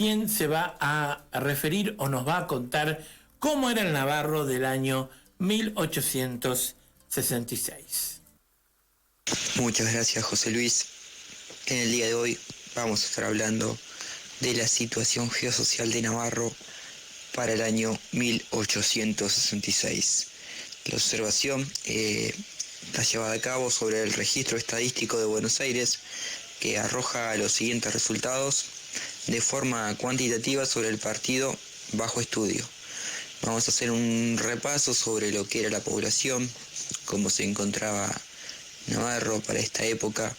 quien se va a referir o nos va a contar cómo era el Navarro del año 1866. Muchas gracias, José Luis. En el día de hoy vamos a estar hablando de la situación geosocial de Navarro para el año 1866. La observación está llevada a cabo sobre el registro estadístico de Buenos Aires, que arroja los siguientes resultados de forma cuantitativa sobre el partido bajo estudio. Vamos a hacer un repaso sobre lo que era la población, cómo se encontraba Navarro para esta época.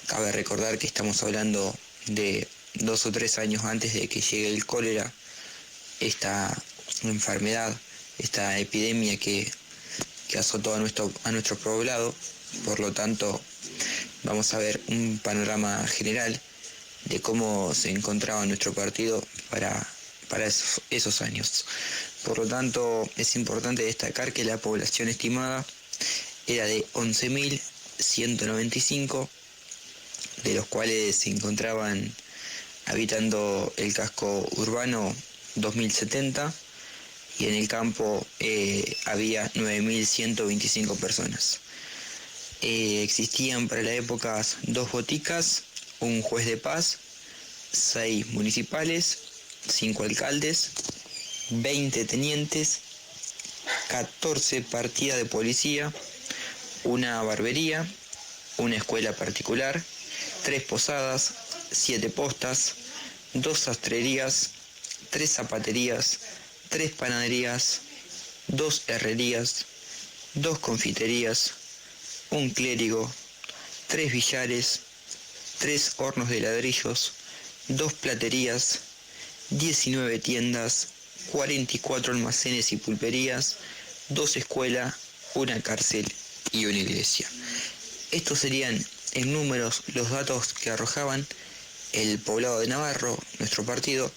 Cabe recordar que estamos hablando de 2 o 3 años antes de que llegue el cólera, esta enfermedad, esta epidemia que azotó a nuestro poblado. Por lo tanto, vamos a ver un panorama general de cómo se encontraba nuestro partido para esos años. Por lo tanto, es importante destacar que la población estimada era de 11.195, de los cuales se encontraban habitando el casco urbano 2.070, y en el campo había 9.125 personas. Existían para la época 2 boticas, un juez de paz, 6 municipales, 5 alcaldes, 20 tenientes, 14 partidas de policía, una barbería, una escuela particular, 3 posadas, 7 postas, 2 sastrerías, 3 zapaterías, 3 panaderías, 2 herrerías, 2 confiterías, un clérigo, 3 billares, 3 hornos de ladrillos, 2 platerías, 19 tiendas, 44 almacenes y pulperías, 2 escuelas, una cárcel y una iglesia. Estos serían en números los datos que arrojaban el poblado de Navarro, nuestro partido,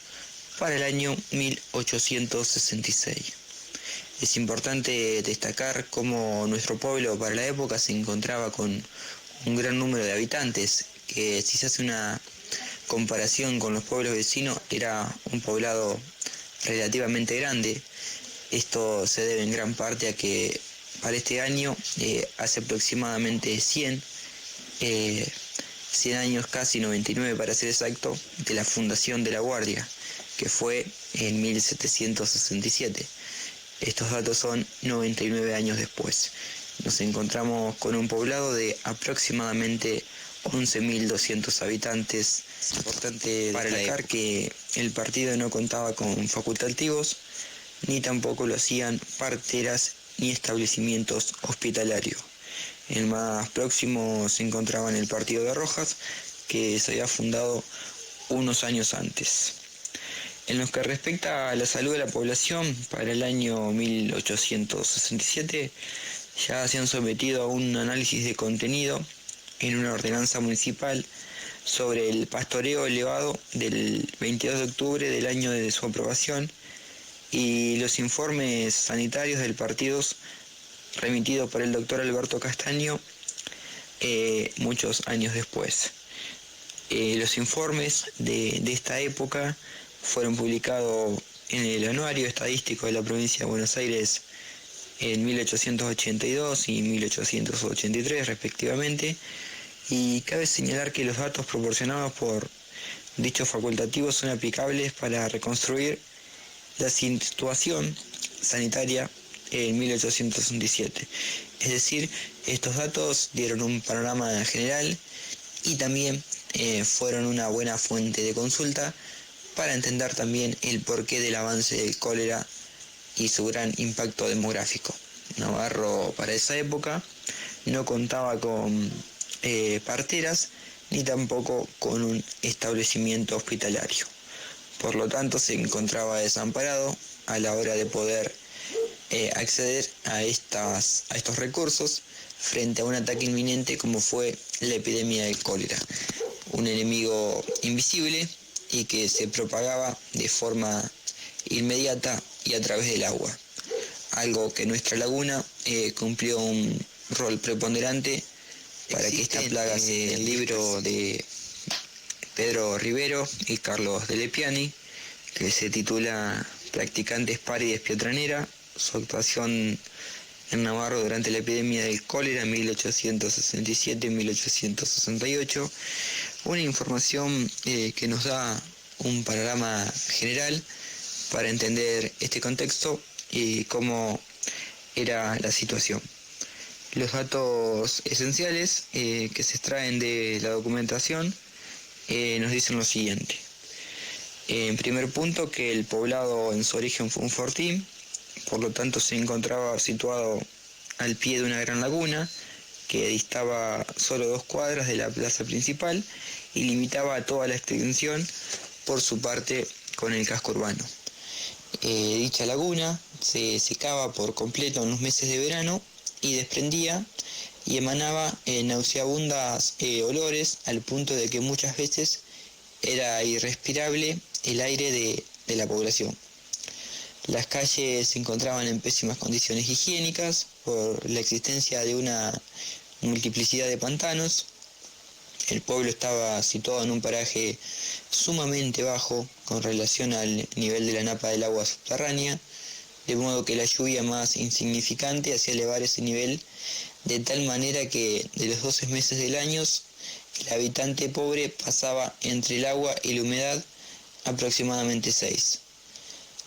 para el año 1866. Es importante destacar cómo nuestro pueblo para la época se encontraba con un gran número de habitantes, que si se hace una comparación con los pueblos vecinos era un poblado relativamente grande. Esto se debe en gran parte a que para este año, hace aproximadamente 100 años, casi 99 para ser exacto, de la fundación de La Guardia, que fue en 1767. Estos datos son 99 años después. Nos encontramos con un poblado de aproximadamente 11.200 habitantes. Es importante destacar que el partido no contaba con facultativos, ni tampoco lo hacían parteras ni establecimientos hospitalarios. El más próximo se encontraba en el partido de Rojas, que se había fundado unos años antes. En lo que respecta a la salud de la población, para el año 1867 ya se han sometido a un análisis de contenido en una ordenanza municipal sobre el pastoreo elevado del 22 de octubre del año de su aprobación, y los informes sanitarios del partido remitidos por el doctor Alberto Castaño muchos años después. Los informes de esta época fueron publicados en el Anuario Estadístico de la Provincia de Buenos Aires en 1882 y 1883 respectivamente, y cabe señalar que los datos proporcionados por dichos facultativos son aplicables para reconstruir la situación sanitaria en 1867. Es decir, estos datos dieron un panorama general y también fueron una buena fuente de consulta para entender también el porqué del avance del cólera y su gran impacto demográfico. Navarro para esa época no contaba con parteras ni tampoco con un establecimiento hospitalario. Por lo tanto, se encontraba desamparado a la hora de poder acceder a estos recursos frente a un ataque inminente como fue la epidemia del cólera, un enemigo invisible y que se propagaba de forma inmediata y a través del agua, algo que nuestra laguna cumplió un rol preponderante para que esta plaga se... El libro de Pedro Rivero y Carlos Delepiani, que se titula Practicantes Párides Piotranera, su actuación en Navarro durante la epidemia del cólera 1867-1868, una información que nos da un panorama general para entender este contexto y cómo era la situación. Los datos esenciales que se extraen de la documentación nos dicen lo siguiente. En primer punto, que el poblado en su origen fue un fortín, por lo tanto se encontraba situado al pie de una gran laguna que distaba solo 2 cuadras de la plaza principal y limitaba toda la extensión por su parte con el casco urbano. Dicha laguna se secaba por completo en los meses de verano y desprendía y emanaba nauseabundas olores al punto de que muchas veces era irrespirable el aire de la población. Las calles se encontraban en pésimas condiciones higiénicas por la existencia de una multiplicidad de pantanos. El pueblo estaba situado en un paraje sumamente bajo con relación al nivel de la napa del agua subterránea, de modo que la lluvia más insignificante hacía elevar ese nivel de tal manera que de los 12 meses del año el habitante pobre pasaba entre el agua y la humedad aproximadamente 6.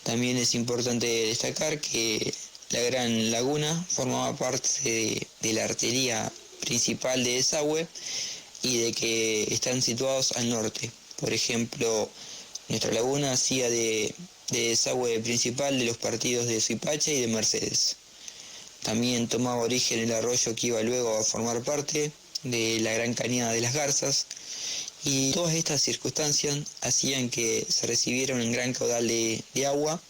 También es importante destacar que la Gran Laguna formaba parte de la arteria principal de desagüe y de que están situados al norte. Por ejemplo, nuestra laguna hacía de desagüe principal de los partidos de Suipacha y de Mercedes. También tomaba origen el arroyo que iba luego a formar parte de la Gran Cañada de las Garzas, y todas estas circunstancias hacían que se recibiera un gran caudal de agua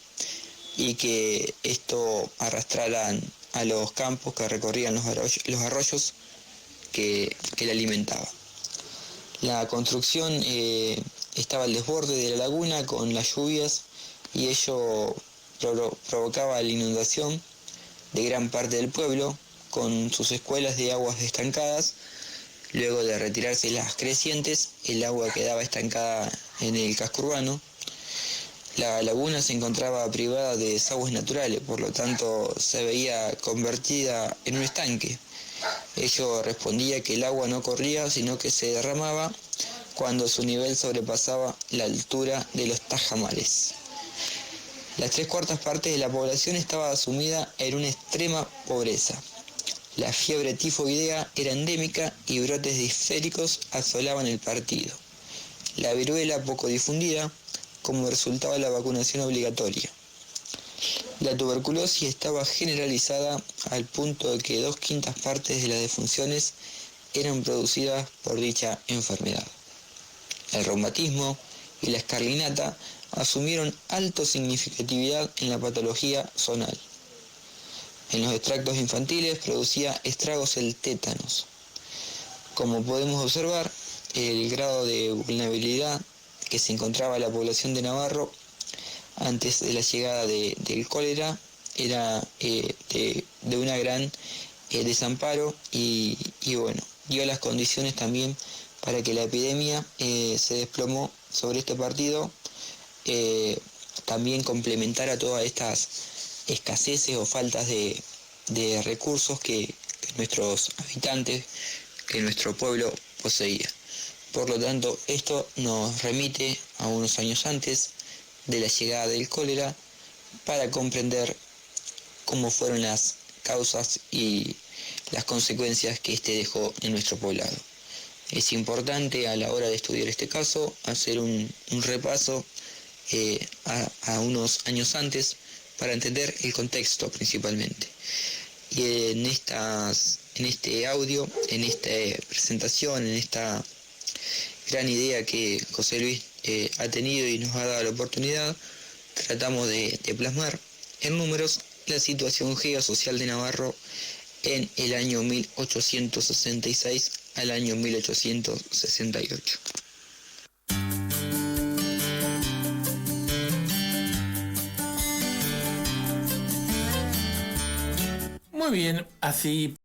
y que esto arrastrara a los campos que recorrían los arroyos que la alimentaban. La construcción estaba al desborde de la laguna con las lluvias y ello provocaba la inundación de gran parte del pueblo con sus escuelas de aguas estancadas. Luego de retirarse las crecientes, el agua quedaba estancada en el casco urbano. La laguna se encontraba privada de desagües naturales, por lo tanto se veía convertida en un estanque. Ello respondía que el agua no corría, sino que se derramaba cuando su nivel sobrepasaba la altura de los tajamales. Las 3/4 partes de la población estaba sumida en una extrema pobreza. La fiebre tifoidea era endémica y brotes diftericos asolaban el partido. La viruela poco difundida, como resultado de la vacunación obligatoria. La tuberculosis estaba generalizada al punto de que 2/5 partes de las defunciones eran producidas por dicha enfermedad. El reumatismo y la escarlinata asumieron alta significatividad en la patología zonal. En los extractos infantiles producía estragos el tétanos. Como podemos observar, el grado de vulnerabilidad que se encontraba la población de Navarro antes de la llegada del cólera era de una gran desamparo y bueno, dio las condiciones también para que la epidemia se desplomó sobre este partido, también complementara todas estas escaseces o faltas de recursos que nuestros habitantes, que nuestro pueblo poseía. Por lo tanto, esto nos remite a unos años antes de la llegada del cólera para comprender cómo fueron las causas y las consecuencias que este dejó en nuestro poblado. Es importante a la hora de estudiar este caso hacer un repaso a unos años antes para entender el contexto principalmente. Y en este audio, en esta presentación, en esta gran idea que José Luis ha tenido y nos ha dado la oportunidad, tratamos de plasmar en números la situación geosocial de Navarro en el año 1866 al año 1868. Muy bien, así